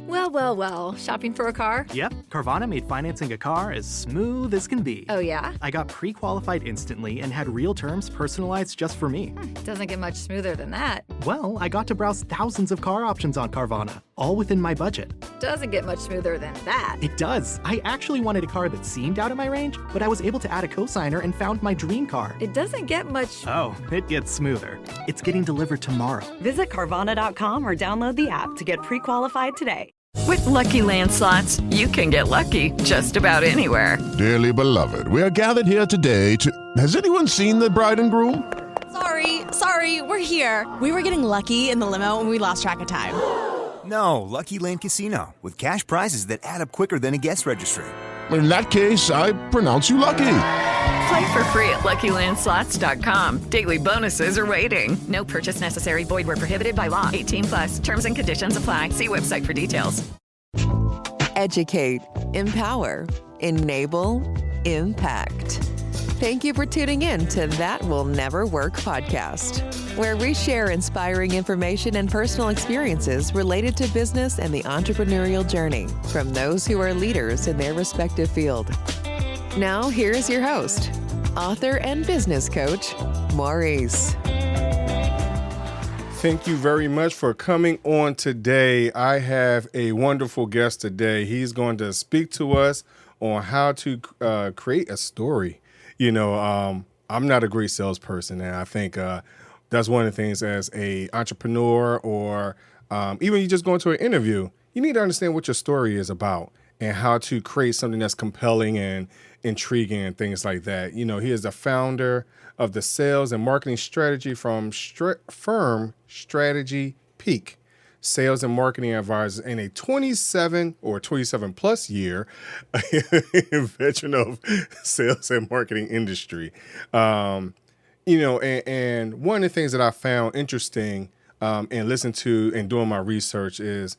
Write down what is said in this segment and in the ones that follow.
Well, well, well. Shopping for a car? Yep, Carvana made financing a car as smooth as can be. Oh, yeah? I got pre-qualified instantly and had real terms personalized just for me. Doesn't get much smoother than that. Well, I got to browse thousands of car options on Carvana, all within my budget. Doesn't get much smoother than that. It does. I actually wanted a car that seemed out of my range, but I was able to add a cosigner and found my dream car. It doesn't get much... Oh, it gets smoother. It's getting delivered tomorrow. Visit Carvana.com or download the app to get pre-qualified today. With Lucky Land Slots, you can get lucky just about anywhere. Dearly beloved, we are gathered here today to... Has anyone seen the bride and groom? Sorry, we're here. We were getting lucky in the limo and we lost track of time. No, Lucky Land Casino, with cash prizes that add up quicker than a guest registry. In that case, I pronounce you lucky. Play for free at LuckyLandSlots.com. Daily bonuses are waiting. No purchase necessary. Void where prohibited by law. 18+. Terms and conditions apply. See website for details. Educate, empower, enable, impact. Thank you for tuning in to That Will Never Work podcast, where we share inspiring information and personal experiences related to business and the entrepreneurial journey from those who are leaders in their respective field. Now, here's your host, author and business coach, Maurice. Thank you very much for coming on today. I have a wonderful guest today. He's going to speak to us on how to create a story. You know, I'm not a great salesperson, and I think that's one of the things as a entrepreneur or even you just go into an interview, you need to understand what your story is about and how to create something that's compelling and intriguing and things like that. You know, he is the founder of the sales and marketing strategy from firm Strategy Peak, sales and marketing advisor, and a 27 plus year veteran of sales and marketing industry. You know, and one of the things that I found interesting and listen to and doing my research is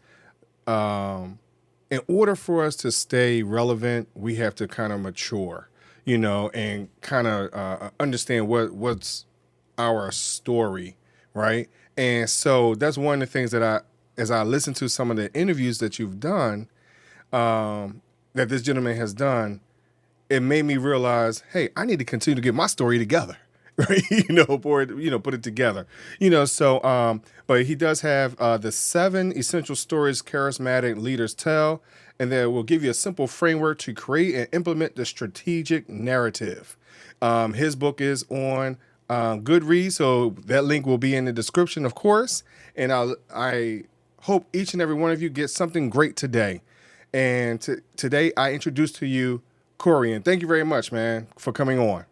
in order for us to stay relevant, we have to kind of mature, you know, and kind of understand what's our story, right? And so that's one of the things that as I listen to some of the interviews that you've done, that this gentleman has done, it made me realize, hey, I need to continue to get my story together. Right, put it together, So, but he does have the 7 essential stories charismatic leaders tell, and then we'll give you a simple framework to create and implement the strategic narrative. His book is on Goodreads, so that link will be in the description, of course. And I hope each and every one of you get something great today. And today, I introduce to you Kurian. Thank you very much, man, for coming on.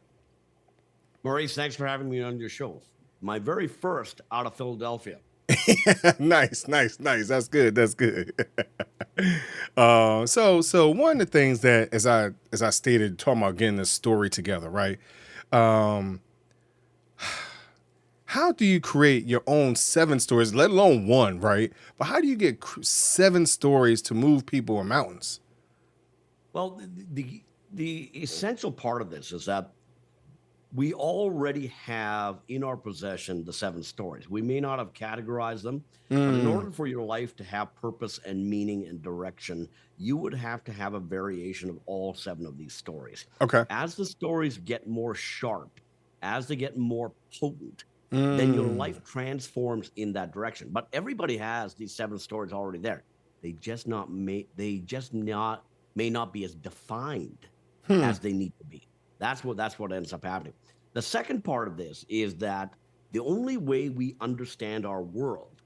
Maurice, thanks for having me on your show. My very first out of Philadelphia. Nice. That's good. So one of the things that, as I stated, talking about getting this story together, right? How do you create your own 7 stories, let alone one, right? But how do you get 7 stories to move people in mountains? Well, the essential part of this is that we already have in our possession the 7 stories. We may not have categorized them, but in order for your life to have purpose and meaning and direction, you would have to have a variation of all 7 of these stories. Okay. As the stories get more sharp, as they get more potent, then your life transforms in that direction. But everybody has these 7 stories already there. They just may not be as defined as they need to be. That's what ends up happening. The second part of this is that the only way we understand our world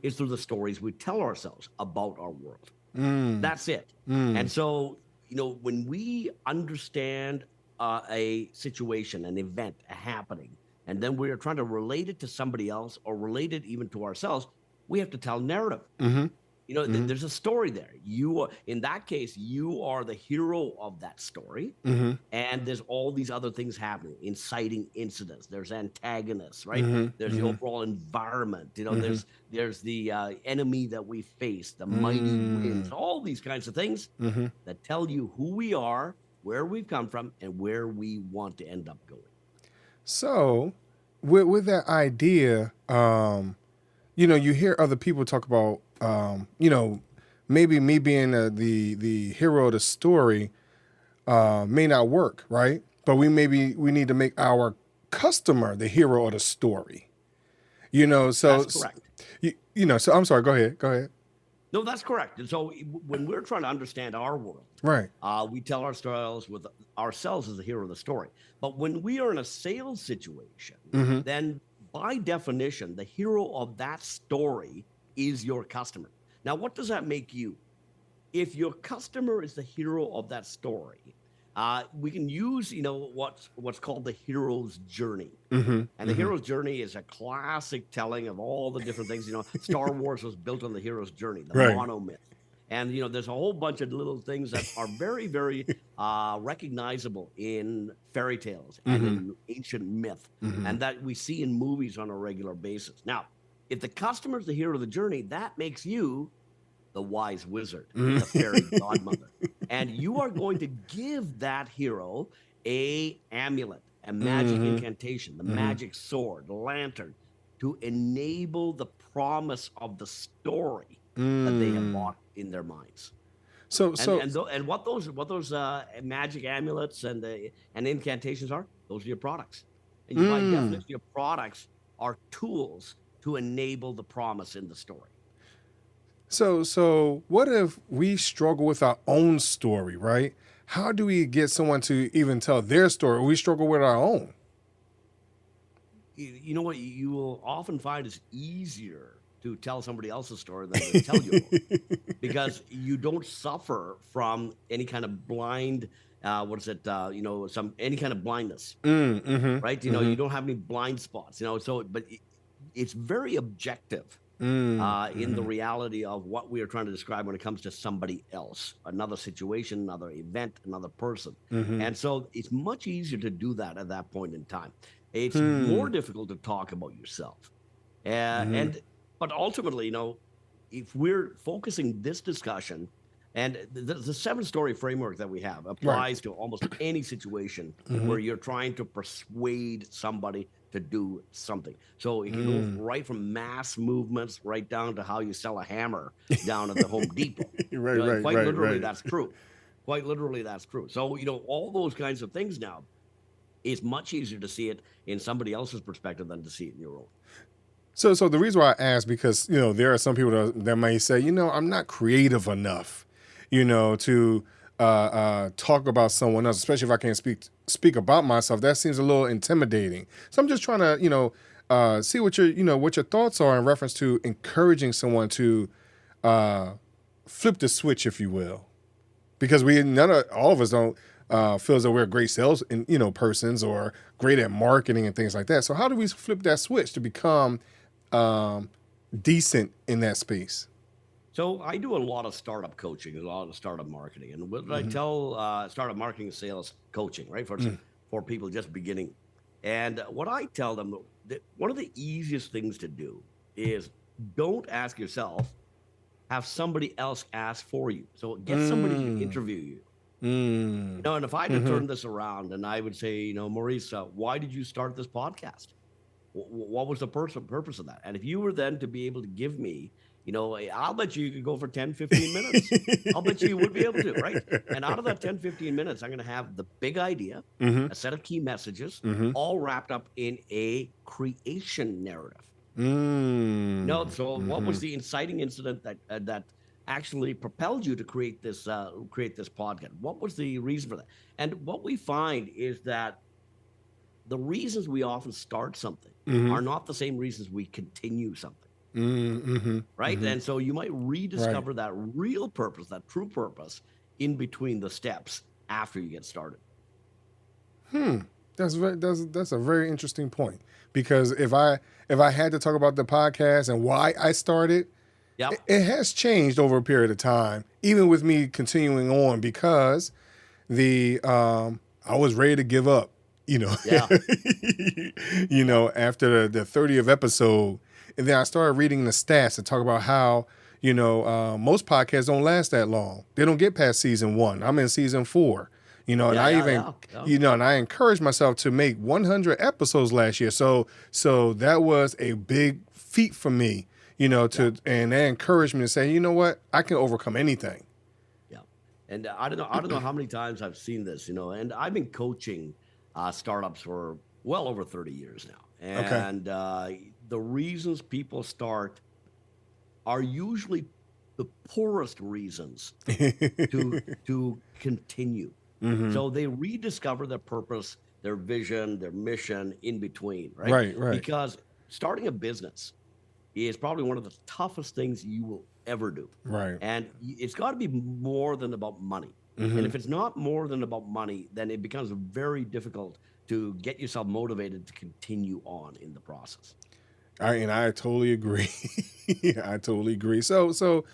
is through the stories we tell ourselves about our world. That's it. And so, when we understand a situation, an event, a happening, and then we're trying to relate it to somebody else or relate it even to ourselves, we have to tell narrative. There's a story there. In that case, you are the hero of that story. And there's all these other things happening, inciting incidents. There's antagonists, right? There's the overall environment. There's the enemy that we face, the mighty winds, all these kinds of things that tell you who we are, where we've come from, and where we want to end up going. So with that idea, you hear other people talk about, maybe me being the hero of the story may not work, right? But we need to make our customer the hero of the story. So That's correct. So I'm sorry. Go ahead. No, that's correct. And so when we're trying to understand our world, right, we tell our stories with ourselves as the hero of the story. But when we are in a sales situation, then by definition, the hero of that story is your customer. Now, what does that make you? If your customer is the hero of that story, we can use, what's called the hero's journey. And the hero's journey is a classic telling of all the different things. Star Wars was built on the hero's journey, the monomyth. And, there's a whole bunch of little things that are very, very recognizable in fairy tales and in ancient myth, and that we see in movies on a regular basis. Now, if the customer is the hero of the journey, that makes you the wise wizard, the fairy godmother. And you are going to give that hero a amulet, a magic incantation, the magic sword, the lantern, to enable the promise of the story that they have bought in their minds. And what those magic amulets and incantations are, those are your products. And by definition, your products are tools to enable the promise in the story. So what if we struggle with our own story, right? How do we get someone to even tell their story? We struggle with our own. You know what? You will often find it's easier to tell somebody else's story than to tell your own, because you don't suffer from any kind of blind, any kind of blindness, right? You don't have any blind spots, but it's very objective. In the reality of what we are trying to describe when it comes to somebody else, another situation, another event, another person. And so it's much easier to do that at that point in time. It's more difficult to talk about yourself. But ultimately, if we're focusing this discussion, and the 7-story framework that we have applies to almost any situation where you're trying to persuade somebody to do something. So it can go right from mass movements right down to how you sell a hammer down at the Home Depot. Quite literally, that's true. Quite literally, that's true. So, all those kinds of things now, it's much easier to see it in somebody else's perspective than to see it in your own. So the reason why I ask, because, there are some people that may say, I'm not creative enough, to talk about someone else, especially if I can't speak about myself. That seems a little intimidating. So I'm just trying to, see what your thoughts are in reference to encouraging someone to flip the switch, if you will, because all of us don't feel as though we're great sales persons or great at marketing and things like that. So how do we flip that switch to become decent in that space? So I do a lot of startup coaching, a lot of startup marketing. And what I tell startup marketing sales coaching, right, for people just beginning. And what I tell them, that one of the easiest things to do is don't ask yourself, have somebody else ask for you. So get somebody to interview you. And if I had to turn this around and I would say, Maurice, why did you start this podcast? What was the purpose of that? And if you were then to be able to give me, I'll bet you could go for 10, 15 minutes. I'll bet you would be able to, right? And out of that 10, 15 minutes, I'm going to have the big idea, a set of key messages, all wrapped up in a creation narrative. So what was the inciting incident that actually propelled you to create this podcast? What was the reason for that? And what we find is that the reasons we often start something are not the same reasons we continue something. Right? And so you might rediscover that real purpose, that true purpose, in between the steps after you get started. That's a very interesting point, because if I had to talk about the podcast and why I started, it has changed over a period of time, even with me continuing on, because I was ready to give up, after the 30th episode. And then I started reading the stats that talk about how, most podcasts don't last that long. They don't get past season 1. I'm in season 4, and I encouraged myself to make 100 episodes last year. So that was a big feat for me, and that encouraged me to say, you know what, I can overcome anything. Yeah. And I don't know how many times I've seen this, and I've been coaching startups for well over 30 years now. And the reasons people start are usually the poorest reasons to continue. So they rediscover their purpose, their vision, their mission in between, right? Right. Because starting a business is probably one of the toughest things you will ever do. Right. And it's got to be more than about money. And if it's not more than about money, then it becomes very difficult to get yourself motivated to continue on in the process. I totally agree. I totally agree. So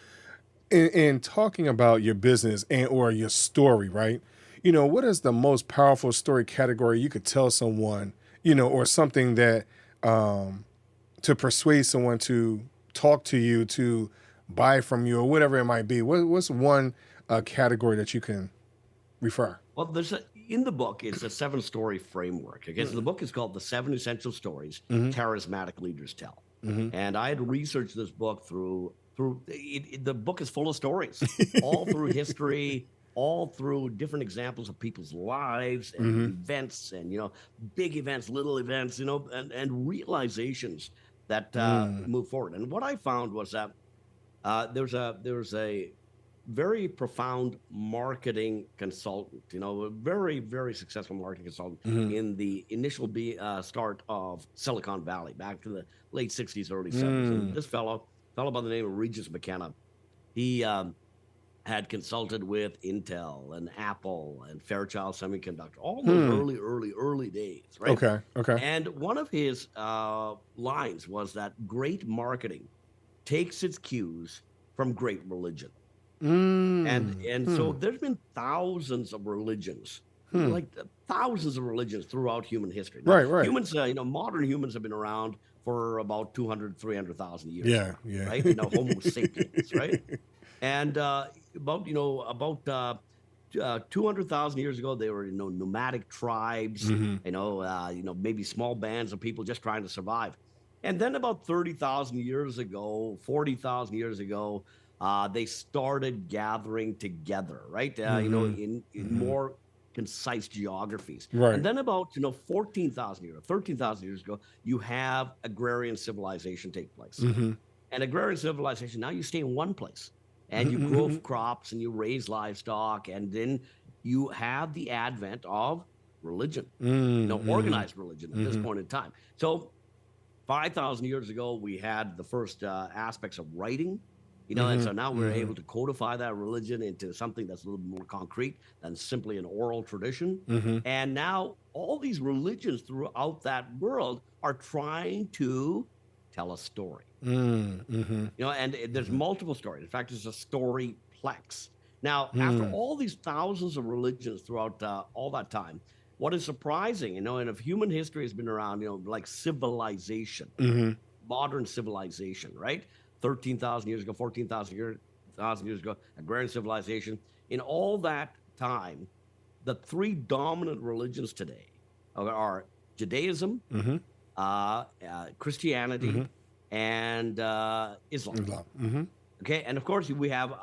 in talking about your business or your story, right? What is the most powerful story category you could tell someone, or something that to persuade someone to talk to you, to buy from you, or whatever it might be? What's one category that you can refer? Well, in the book, it's a 7-story framework. Okay, so the book is called The 7 Essential Stories Charismatic Leaders Tell. And I had researched this book through the book is full of stories, all through history, all through different examples of people's lives and events, and big events, little events, and realizations that move forward. And what I found was that there's a very profound marketing consultant, a very, very successful marketing consultant in the initial start of Silicon Valley back to the late 60s, early 70s. And this fellow by the name of Regis McKenna, he had consulted with Intel and Apple and Fairchild Semiconductor, all those early days, right? Okay. And one of his lines was that great marketing takes its cues from great religion. And so there's been thousands of religions, like thousands of religions throughout human history. Now, Right. Humans, modern humans have been around for about 200, 300,000 years. Yeah. Right? Homo sapiens, right? And about 200,000 years ago, they were nomadic tribes, maybe small bands of people just trying to survive. And then about 30,000 years ago, 40,000 years ago, they started gathering together, right? In more concise geographies. Right. And then about 14,000 years, 13,000 years ago, you have agrarian civilization take place. And agrarian civilization, now you stay in one place. And you grow crops and you raise livestock, and then you have the advent of religion, organized religion at this point in time. So 5,000 years ago, we had the first aspects of writing, and so now we're able to codify that religion into something that's a little more concrete than simply an oral tradition. And now all these religions throughout that world are trying to tell a story. And there's multiple stories. In fact, it's a storyplex. Now, after all these thousands of religions throughout all that time, what is surprising, and if human history has been around, like civilization, modern civilization, right? 13,000 years ago, 14,000 years ago, agrarian civilization. In all that time, the 3 dominant religions today are Judaism, Christianity, and Islam. Okay, and of course we have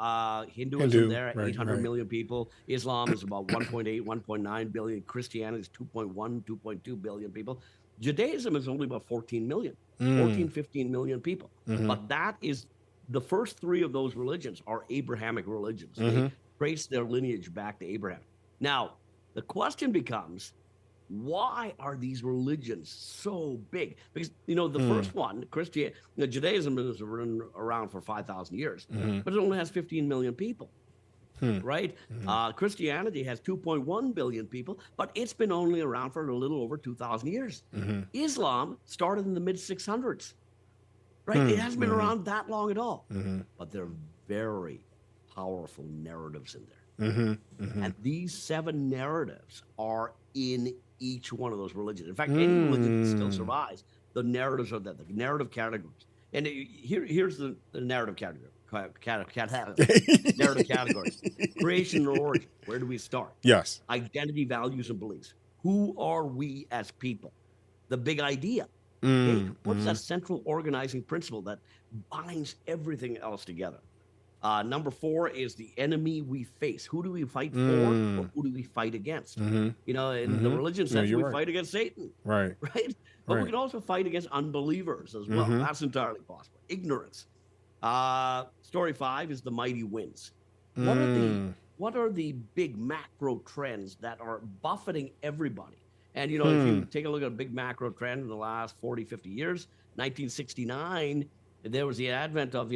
Hinduism there, 800 million people. Islam is about 1.8, 1.9 billion. Christianity is 2.1, 2.2 billion people. Judaism is only about 14 million, 15 million people. But that is the first 3 of those religions are Abrahamic religions. They trace their lineage back to Abraham. Now, the question becomes, why are these religions so big? Because, the first one, Judaism has been around for 5,000 years, but it only has 15 million people, right? Christianity has 2.1 billion people, but it's been only around for a little over 2,000 years. Islam started in the mid-600s, right? It hasn't been around that long at all, but there are very powerful narratives in there. And these 7 narratives are in each one of those religions. In fact, any religion that still survives, the narratives are there, the narrative categories. And here's the narrative category. Narrative categories. Creation and origin. Where do we start? Yes. Identity, values, and beliefs. Who are we as people? The big idea. Okay? What's that central organizing principle that binds everything else together. Number 4 is the enemy we face. Who do we fight for, or who do we fight against? Mm-hmm. You know, in the religion sense, we right. fight against Satan, Right. right? But we Right. can also fight against unbelievers as well. That's entirely possible. Ignorance. Story 5 is the mighty winds. What are the big macro trends that are buffeting everybody? And, you know, if you take a look at a big macro trend in the last 40, 50 years, 1969, there was the advent of,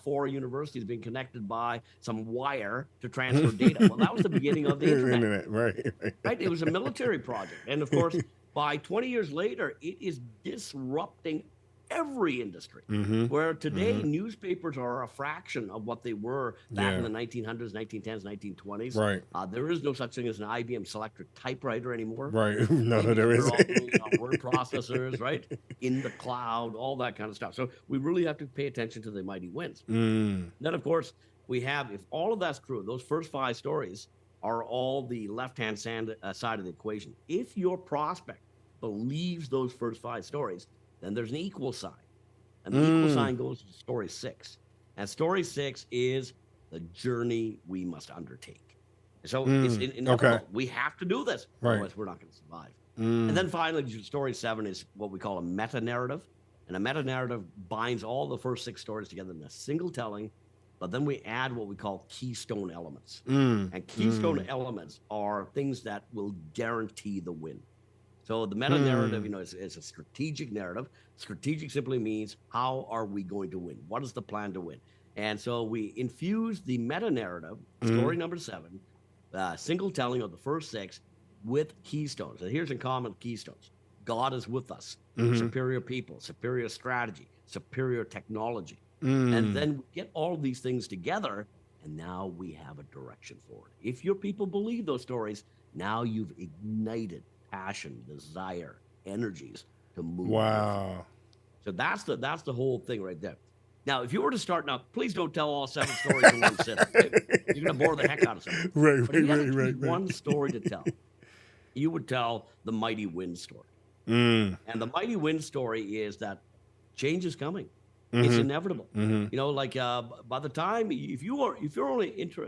4 universities being connected by some wire to transfer data. Well, that was the beginning of the internet. Right? It was a military project. And of course, by 20 years later, it is disrupting every industry. Where today newspapers are a fraction of what they were back in the 1900s, 1910s, 1920s. Right. There is no such thing as an IBM Selectric typewriter anymore. Right. No, there They're isn't. all doing, word processors, right? In the cloud, all that kind of stuff. So we really have to pay attention to the mighty winds. Then, of course, we have, if all of that's true, those first 5 stories are all the left-hand side of the equation. If your prospect believes those first 5 stories, then there's an equal sign. And the equal sign goes to story 6. And story 6 is the journey we must undertake. So it's inevitable. Okay. We have to do this. Right. Otherwise, we're not going to survive. And then finally, story 7 is what we call a meta-narrative. And a meta-narrative binds all the first 6 stories together in a single telling. But then we add what we call keystone elements. And keystone elements are things that will guarantee the win. So the meta-narrative, is a strategic narrative. Strategic simply means, how are we going to win? What is the plan to win? And so we infuse the meta-narrative, story number 7, single telling of the first 6, with keystones. And here's in common keystones. God is with us. Superior people, superior strategy, superior technology. And then we get all of these things together, and now we have a direction forward. If your people believe those stories, now you've ignited passion, desire, energies to move. Wow. So that's the whole thing right there. Now, if you were to start now, please don't tell all 7 stories in one sitting. Right? You're going to bore the heck out of someone. But if you had to choose one story to tell, you would tell the mighty wind story. And the mighty wind story is that change is coming. It's inevitable. By the time, if you're only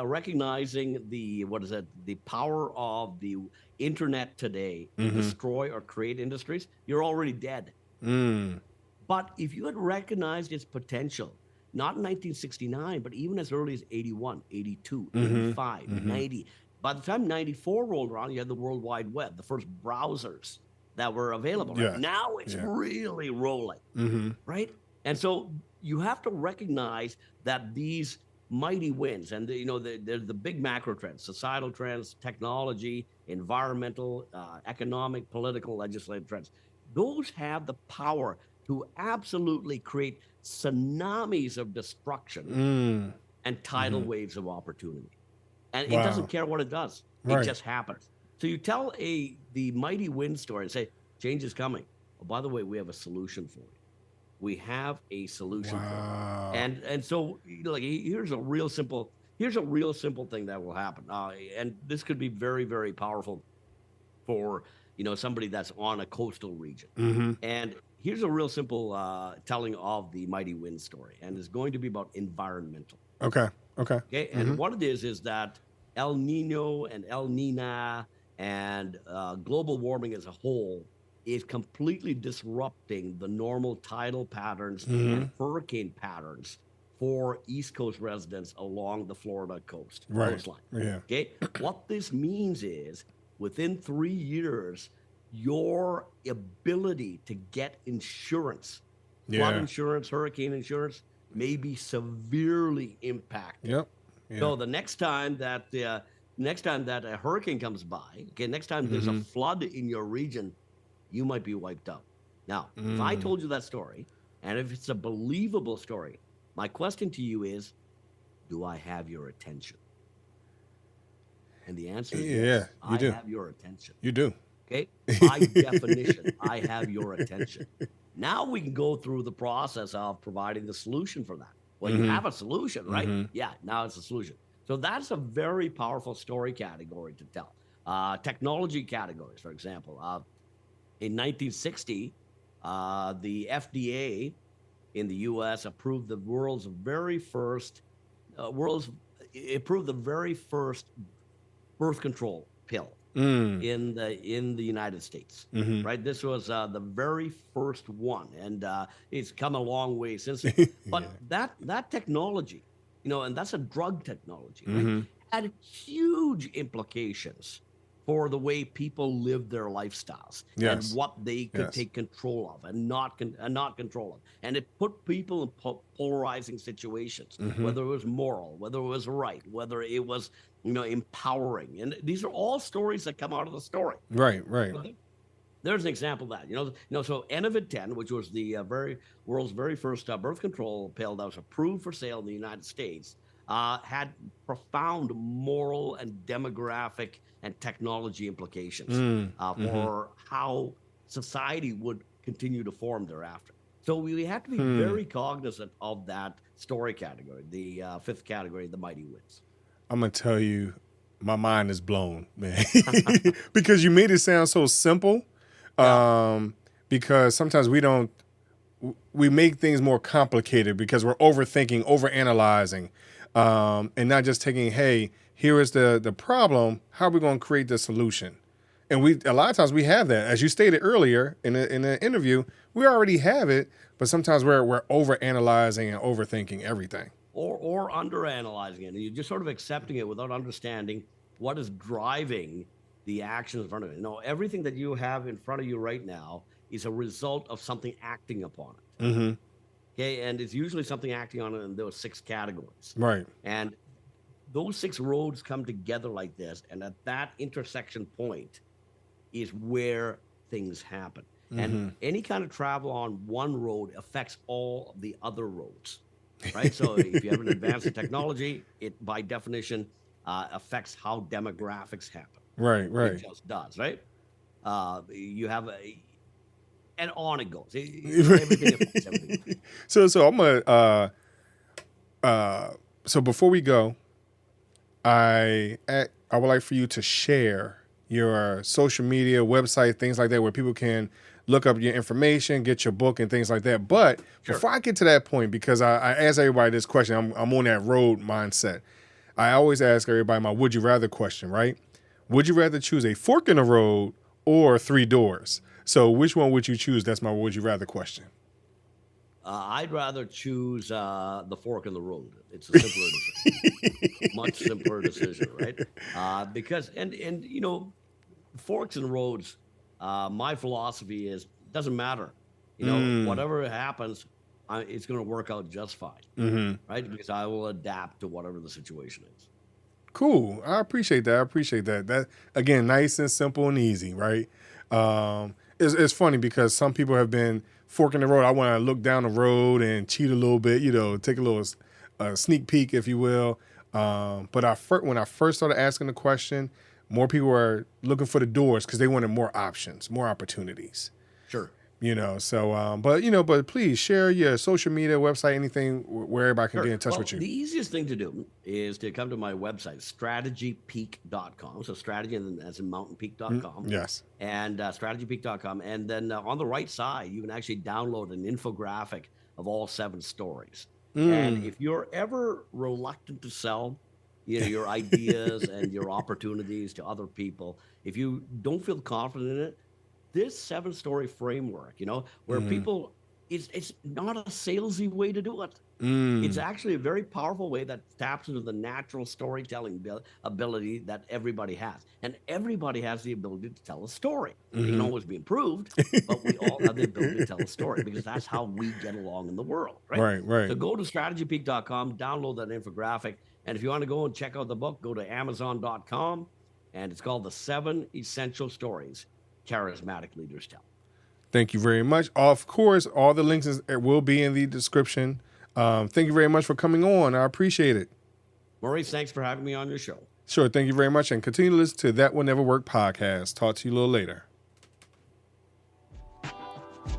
recognizing the power of the internet today to destroy or create industries, you're already dead. But if you had recognized its potential, not in 1969, but even as early as 81, 82, 85, 90, by the time 94 rolled around, you had the World Wide Web, the first browsers that were available. Right? Yeah. Now it's really rolling, right? And so you have to recognize that these mighty winds, and they're the big macro trends, societal trends, technology, environmental, economic, political, legislative trends. Those have the power to absolutely create tsunamis of destruction and tidal waves of opportunity. And it doesn't care what it does. It just happens. So you tell the mighty wind story and say, change is coming. Oh, by the way, we have a solution for it. We have a solution for it. And so here's a real simple thing that will happen. And this could be very, very powerful for somebody that's on a coastal region. And here's a real simple telling of the mighty wind story, and it's going to be about environmental. Okay. And what it is that El Nino and El Nina and global warming as a whole is completely disrupting the normal tidal patterns and hurricane patterns for East Coast residents along the Florida coastline. Okay, what this means is within 3 years, your ability to get insurance, flood insurance, hurricane insurance, may be severely impacted. So the next time that a hurricane comes by, next time there's a flood in your region, you might be wiped out. Now, if I told you that story, and if it's a believable story, my question to you is, do I have your attention? And the answer is yes, I have your attention. You do. Okay? By definition, I have your attention. Now we can go through the process of providing the solution for that. Well, you have a solution, right? Yeah, now it's a solution. So that's a very powerful story category to tell. Technology categories, for example. In 1960, the FDA in the U.S. approved the world's very first birth control pill in the United States. Right, this was the very first one, and it's come a long way since. But that technology, and that's a drug technology, right, had huge implications for the way people live their lifestyles and what they could take control of and not control of. And it put people in polarizing situations, whether it was moral, whether it was right, whether it was, empowering. And these are all stories that come out of the story. Right. There's an example of that, so Enovid 10, which was the world's very first birth control pill that was approved for sale in the United States, had profound moral and demographic and technology implications for how society would continue to form thereafter. So we have to be very cognizant of that story category, the fifth category, the mighty winds. I'm going to tell you, my mind is blown, man, because you made it sound so simple. Because sometimes we make things more complicated because we're overthinking, overanalyzing, and not just taking, hey, here is the problem. How are we going to create the solution? And a lot of times we have that. As you stated earlier in the interview, we already have it, but sometimes we're overanalyzing and overthinking everything. Or underanalyzing it. And you're just sort of accepting it without understanding what is driving the actions in front of you. Everything that you have in front of you right now is a result of something acting upon it. Okay, and it's usually something acting on it in those 6 categories. Right. And those 6 roads come together like this, and at that intersection point is where things happen. And any kind of travel on one road affects all of the other roads, right? So if you have an advance in technology, it by definition affects how demographics happen. Right. It just does, right? You have and on it goes. Everything affects everything. So I'm gonna. So before we go, I would like for you to share your social media, website, things like that, where people can look up your information, get your book, and things like that. But before I get to that point, because I ask everybody this question, I'm on that road mindset. I always ask everybody my would you rather question, right? Would you rather choose a fork in the road or 3 doors? So which one would you choose? That's my would you rather question. I'd rather choose the fork in the road. It's a simpler decision, much simpler decision, right? Because forks and roads. My philosophy is it doesn't matter, whatever happens, it's going to work out just fine, right? Because I will adapt to whatever the situation is. Cool. I appreciate that. That again, nice and simple and easy, right? It's funny because some people have been forking the road. I want to look down the road and cheat a little bit, take a little sneak peek, if you will. But when I first started asking the question, more people were looking for the doors because they wanted more options, more opportunities. Sure. But please share your social media, website, anything where everybody can get in touch with you. The easiest thing to do is to come to my website, strategypeak.com. So strategy as in mountainpeak.com. Yes. And strategypeak.com. And then on the right side, you can actually download an infographic of all 7 stories. And if you're ever reluctant to sell, your ideas and your opportunities to other people, if you don't feel confident in it, this 7-story framework, where people, it's not a salesy way to do it. It's actually a very powerful way that taps into the natural storytelling ability that everybody has. And everybody has the ability to tell a story. It can always be improved, but we all have the ability to tell a story because that's how we get along in the world, right? Right. So go to strategypeak.com, download that infographic. And if you want to go and check out the book, go to amazon.com. And it's called The 7 Essential Stories Charismatic Leaders Tell. Thank you very much. Of course, all the links will be in the description. Thank you very much for coming on. I appreciate it. Maurice, thanks for having me on your show. Sure. Thank you very much. And continue to listen to That Will Never Work podcast. Talk to you a little later.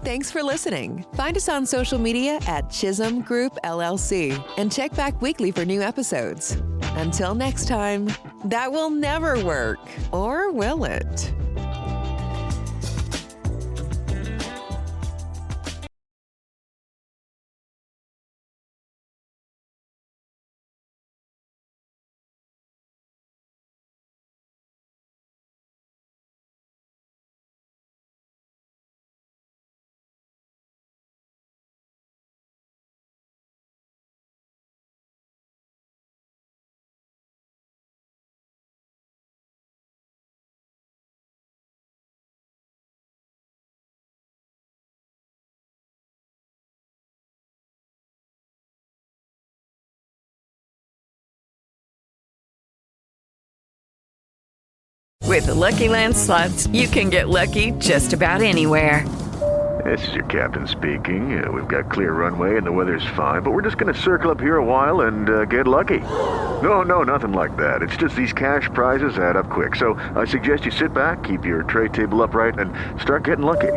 Thanks for listening. Find us on social media at Chisholm Group LLC and check back weekly for new episodes. Until next time, that will never work, or will it? With the Lucky Land Slots, you can get lucky just about anywhere. This is your captain speaking. We've got clear runway and the weather's fine, but we're just going to circle up here a while and get lucky. No, nothing like that. It's just these cash prizes add up quick. So I suggest you sit back, keep your tray table upright, and start getting lucky.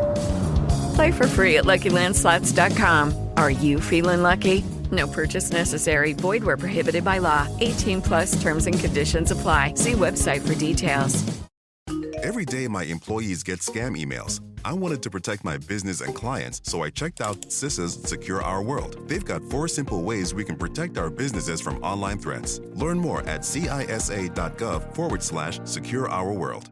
Play for free at LuckyLandSlots.com. Are you feeling lucky? No purchase necessary. Void where prohibited by law. 18+ terms and conditions apply. See website for details. Every day, my employees get scam emails. I wanted to protect my business and clients, so I checked out CISA's Secure Our World. They've got 4 simple ways we can protect our businesses from online threats. Learn more at CISA.gov/Secure Our World.